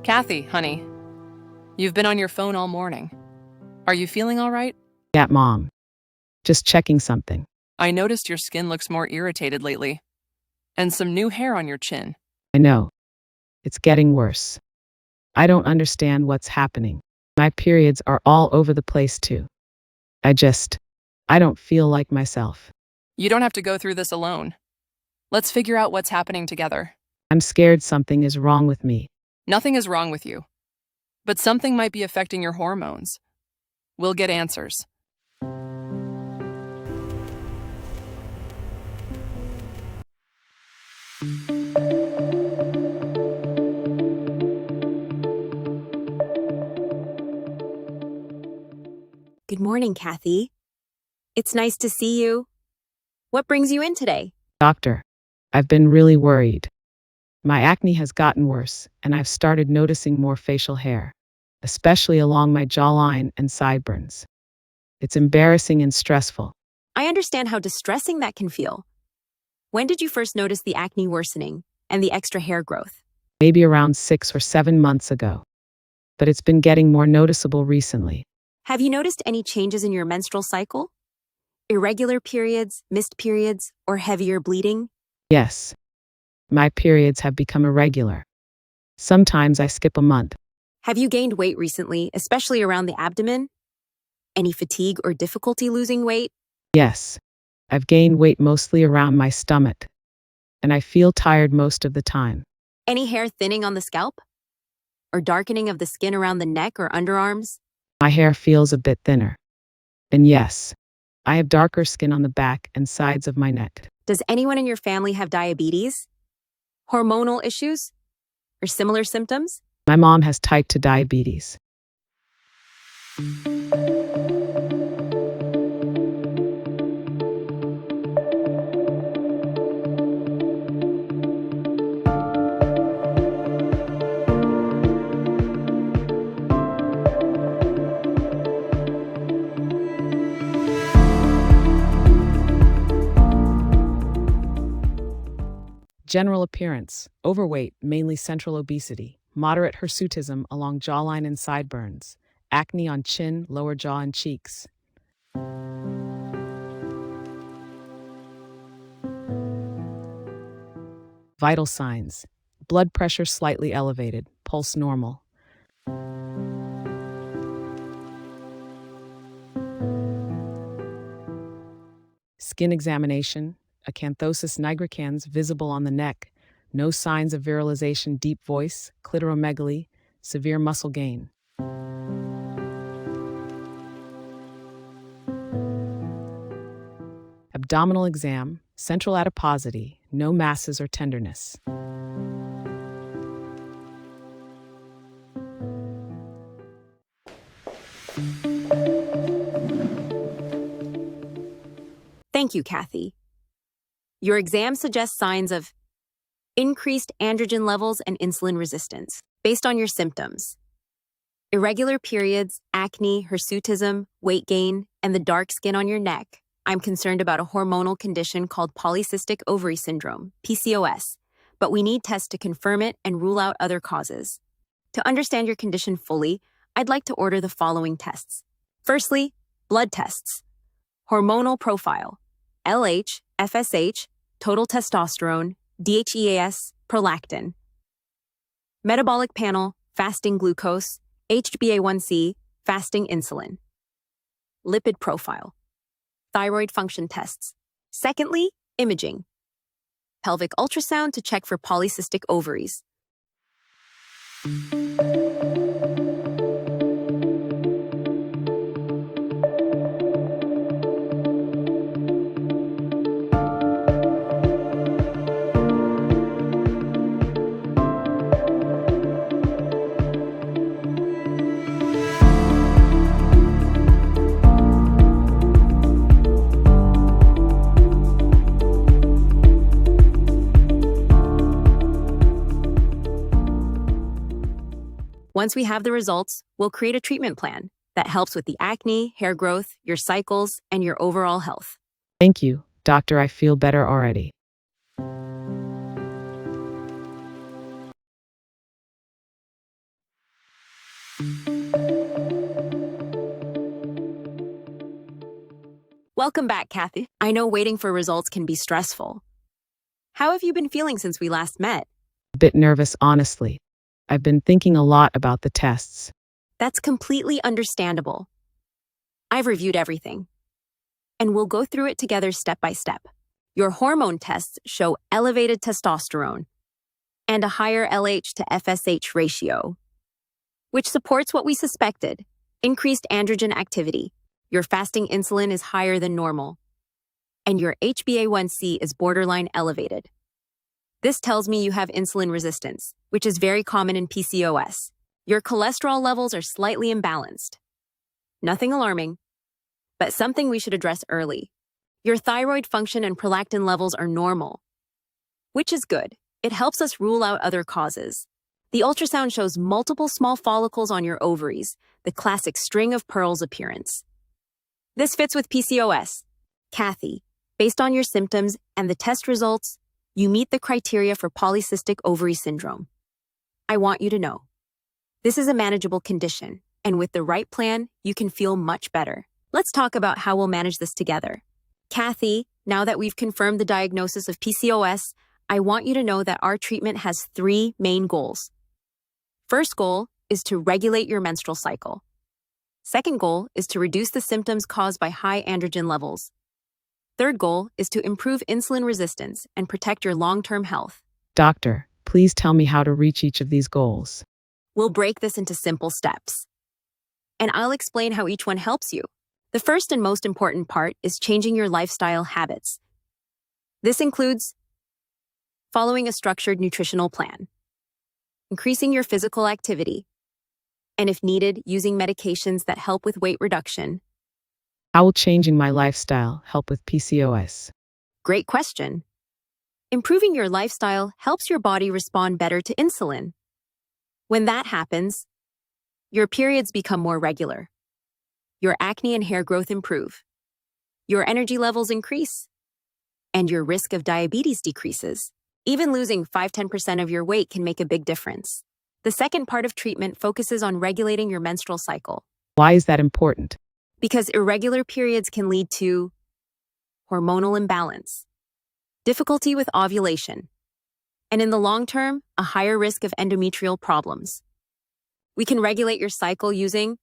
Kathy, honey, you've been on your phone all morning. Are you feeling all right? Yeah, Mom. Just checking something. I noticed your skin looks more irritated lately, and some new hair on your chin. I know. It's getting worse. I don't understand what's happening. My periods are all over the place too. I don't feel like myself. You don't have to go through this alone. Let's figure out what's happening together. I'm scared something is wrong with me. Nothing is wrong with you, but something might be affecting your hormones. We'll get answers. Good morning, Kathy. It's nice to see you. What brings you in today? Doctor, I've been really worried. My acne has gotten worse, and I've started noticing more facial hair, especially along my jawline and sideburns. It's embarrassing and stressful. I understand how distressing that can feel. When did you first notice the acne worsening and the extra hair growth? Maybe around 6 or 7 months ago. But it's been getting more noticeable recently. Have you noticed any changes in your menstrual cycle? Irregular periods, missed periods, or heavier bleeding? Yes. My periods have become irregular. Sometimes I skip a month. Have you gained weight recently, especially around the abdomen? Any fatigue or difficulty losing weight? Yes. I've gained weight mostly around my stomach, and I feel tired most of the time. Any hair thinning on the scalp? Or darkening of the skin around the neck or underarms? My hair feels a bit thinner. And yes, I have darker skin on the back and sides of my neck. Does anyone in your family have diabetes? Hormonal issues? Or similar symptoms? My mom has type 2 diabetes. General appearance: overweight, mainly central obesity, moderate hirsutism along jawline and sideburns, acne on chin, lower jaw, and cheeks. Vital signs: blood pressure slightly elevated, pulse normal. Skin examination: acanthosis nigricans visible on the neck, no signs of virilization, deep voice, clitoromegaly, severe muscle gain. Abdominal exam: central adiposity, no masses or tenderness. Thank you, Kathy. Your exam suggests signs of increased androgen levels and insulin resistance based on your symptoms. Irregular periods, acne, hirsutism, weight gain, and the dark skin on your neck. I'm concerned about a hormonal condition called Polycystic Ovary Syndrome, PCOS, but we need tests to confirm it and rule out other causes. To understand your condition fully, I'd like to order the following tests. Firstly, blood tests. Hormonal profile: LH, FSH, total testosterone, DHEAS, prolactin. Metabolic panel: fasting glucose, HbA1c, fasting insulin. Lipid profile: thyroid function tests. Secondly, imaging: pelvic ultrasound to check for polycystic ovaries. Once we have the results, we'll create a treatment plan that helps with the acne, hair growth, your cycles, and your overall health. Thank you, doctor. I feel better already. Welcome back, Kathy. I know waiting for results can be stressful. How have you been feeling since we last met? A bit nervous, honestly. I've been thinking a lot about the tests. That's completely understandable. I've reviewed everything, and we'll go through it together step by step. Your hormone tests show elevated testosterone and a higher LH to FSH ratio, which supports what we suspected, increased androgen activity. Your fasting insulin is higher than normal, and your HbA1c is borderline elevated. This tells me you have insulin resistance, which is very common in PCOS. Your cholesterol levels are slightly imbalanced. Nothing alarming, but something we should address early. Your thyroid function and prolactin levels are normal, which is good. It helps us rule out other causes. The ultrasound shows multiple small follicles on your ovaries, the classic string of pearls appearance. This fits with PCOS. Kathy, based on your symptoms and the test results, you meet the criteria for Polycystic Ovary Syndrome. I want you to know, this is a manageable condition, and with the right plan, you can feel much better. Let's talk about how we'll manage this together. Kathy, now that we've confirmed the diagnosis of PCOS, I want you to know that our treatment has 3 main goals. First goal is to regulate your menstrual cycle. Second goal is to reduce the symptoms caused by high androgen levels. Third goal is to improve insulin resistance and protect your long-term health. Doctor, please tell me how to reach each of these goals. We'll break this into simple steps, and I'll explain how each one helps you. The first and most important part is changing your lifestyle habits. This includes following a structured nutritional plan, increasing your physical activity, and if needed, using medications that help with weight reduction. How will changing my lifestyle help with PCOS? Great question. Improving your lifestyle helps your body respond better to insulin. When that happens, your periods become more regular. Your acne and hair growth improve. Your energy levels increase. And your risk of diabetes decreases. Even losing 5–10% of your weight can make a big difference. The second part of treatment focuses on regulating your menstrual cycle. Why is that important? Because irregular periods can lead to hormonal imbalance, difficulty with ovulation, and in the long term, a higher risk of endometrial problems. We can regulate your cycle using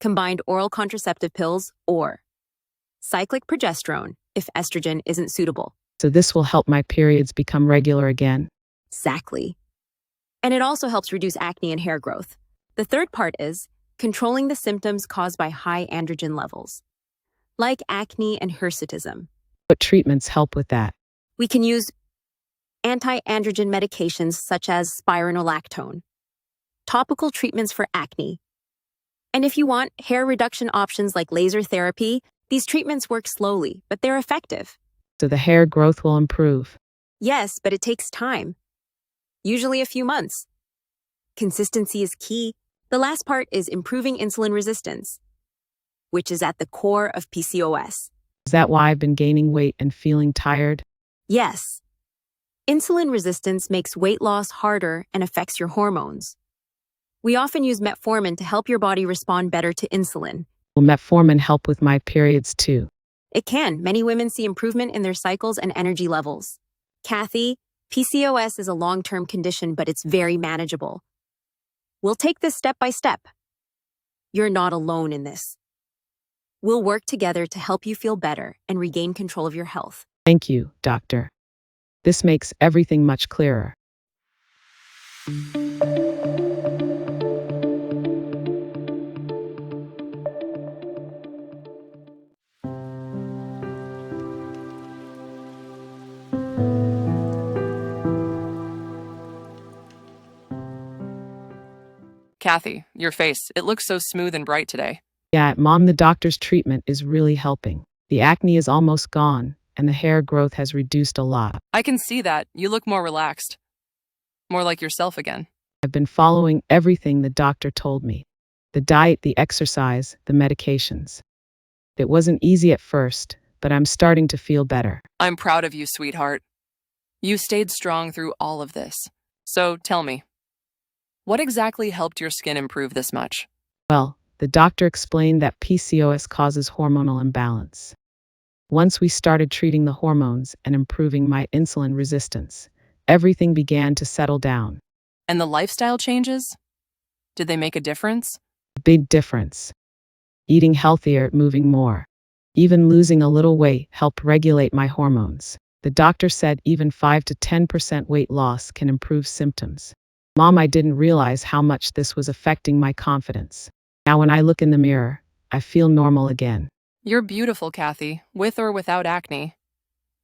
combined oral contraceptive pills or cyclic progesterone if estrogen isn't suitable. So this will help my periods become regular again? Exactly. And it also helps reduce acne and hair growth. The third part is controlling the symptoms caused by high androgen levels, like acne and hirsutism. What treatments help with that? We can use anti-androgen medications such as spironolactone, topical treatments for acne. And if you want hair reduction options like laser therapy, these treatments work slowly, but they're effective. So the hair growth will improve? Yes, but it takes time. Usually a few months. Consistency is key. The last part is improving insulin resistance, which is at the core of PCOS. Is that why I've been gaining weight and feeling tired? Yes. Insulin resistance makes weight loss harder and affects your hormones. We often use metformin to help your body respond better to insulin. Will metformin help with my periods too? It can. Many women see improvement in their cycles and energy levels. Kathy, PCOS is a long-term condition, but it's very manageable. We'll take this step by step. You're not alone in this. We'll work together to help you feel better and regain control of your health. Thank you, doctor. This makes everything much clearer. Kathy, your face, it looks so smooth and bright today. Yeah, Mom, the doctor's treatment is really helping. The acne is almost gone, and the hair growth has reduced a lot. I can see that. You look more relaxed. More like yourself again. I've been following everything the doctor told me. The diet, the exercise, the medications. It wasn't easy at first, but I'm starting to feel better. I'm proud of you, sweetheart. You stayed strong through all of this. So tell me, what exactly helped your skin improve this much? Well, the doctor explained that PCOS causes hormonal imbalance. Once we started treating the hormones and improving my insulin resistance, everything began to settle down. And the lifestyle changes? Did they make a difference? Big difference. Eating healthier, moving more. Even losing a little weight helped regulate my hormones. The doctor said even 5 to 10% weight loss can improve symptoms. Mom, I didn't realize how much this was affecting my confidence. Now when I look in the mirror, I feel normal again. You're beautiful, Kathy, with or without acne.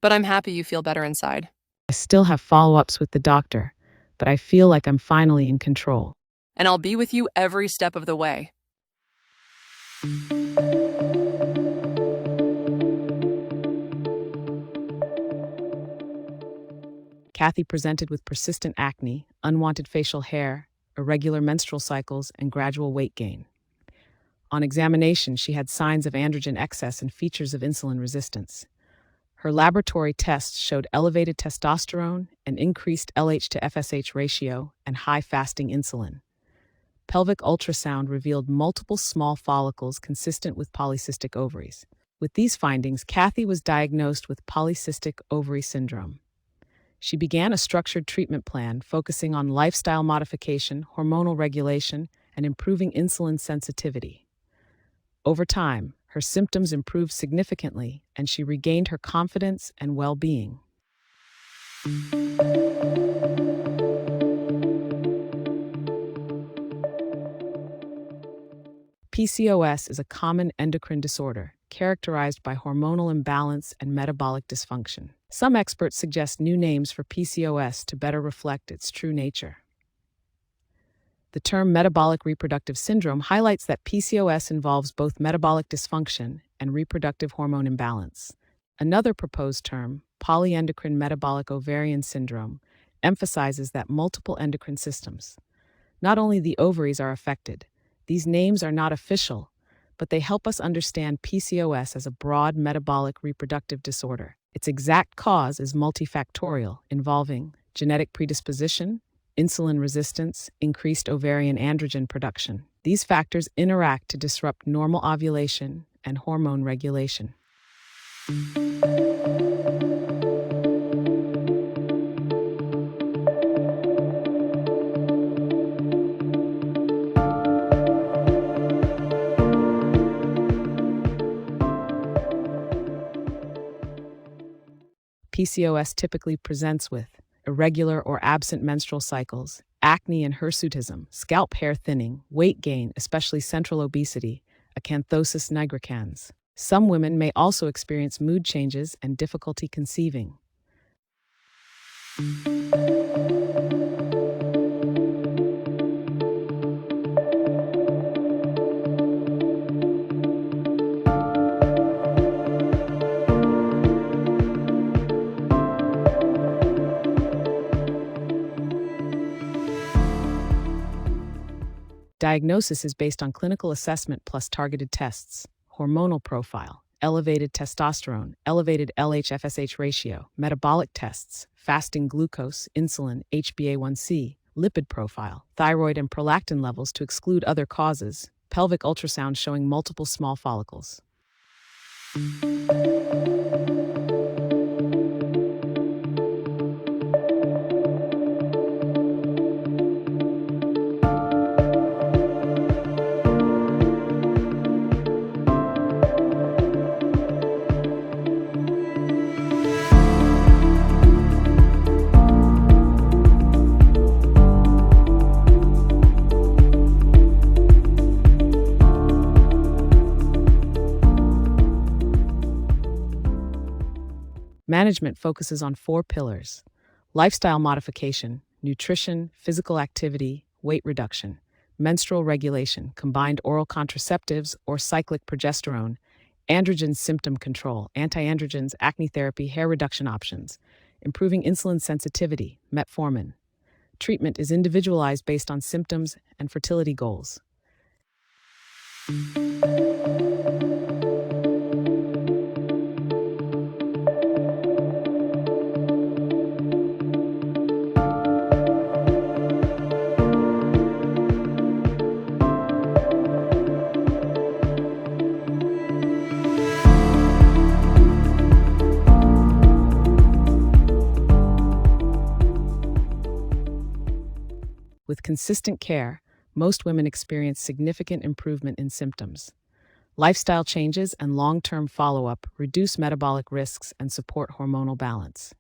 But I'm happy you feel better inside. I still have follow-ups with the doctor, but I feel like I'm finally in control. And I'll be with you every step of the way. Kathy presented with persistent acne, unwanted facial hair, irregular menstrual cycles, and gradual weight gain. On examination, she had signs of androgen excess and features of insulin resistance. Her laboratory tests showed elevated testosterone, an increased LH to FSH ratio, and high fasting insulin. Pelvic ultrasound revealed multiple small follicles consistent with polycystic ovaries. With these findings, Kathy was diagnosed with Polycystic Ovary Syndrome. She began a structured treatment plan focusing on lifestyle modification, hormonal regulation, and improving insulin sensitivity. Over time, her symptoms improved significantly, and she regained her confidence and well-being. PCOS is a common endocrine disorder characterized by hormonal imbalance and metabolic dysfunction. Some experts suggest new names for PCOS to better reflect its true nature. The term metabolic reproductive syndrome highlights that PCOS involves both metabolic dysfunction and reproductive hormone imbalance. Another proposed term, polyendocrine metabolic ovarian syndrome, emphasizes that multiple endocrine systems, not only the ovaries, are affected. These names are not official, but they help us understand PCOS as a broad metabolic reproductive disorder. Its exact cause is multifactorial, involving genetic predisposition, insulin resistance, increased ovarian androgen production. These factors interact to disrupt normal ovulation and hormone regulation. PCOS typically presents with irregular or absent menstrual cycles, acne and hirsutism, scalp hair thinning, weight gain, especially central obesity, acanthosis nigricans. Some women may also experience mood changes and difficulty conceiving. Diagnosis is based on clinical assessment plus targeted tests. Hormonal profile, elevated testosterone, elevated LH-FSH ratio, metabolic tests, fasting glucose, insulin, HbA1c, lipid profile, thyroid and prolactin levels to exclude other causes, pelvic ultrasound showing multiple small follicles. Management focuses on 4 pillars: lifestyle modification, nutrition, physical activity, weight reduction, menstrual regulation, combined oral contraceptives or cyclic progesterone, androgen symptom control, anti-androgens, acne therapy, hair reduction options, improving insulin sensitivity, metformin, treatment is individualized based on symptoms and fertility goals. With consistent care, most women experience significant improvement in symptoms. Lifestyle changes and long-term follow-up reduce metabolic risks and support hormonal balance.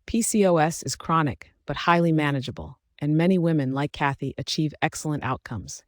PCOS is chronic but highly manageable, and many women, like Kathy, achieve excellent outcomes.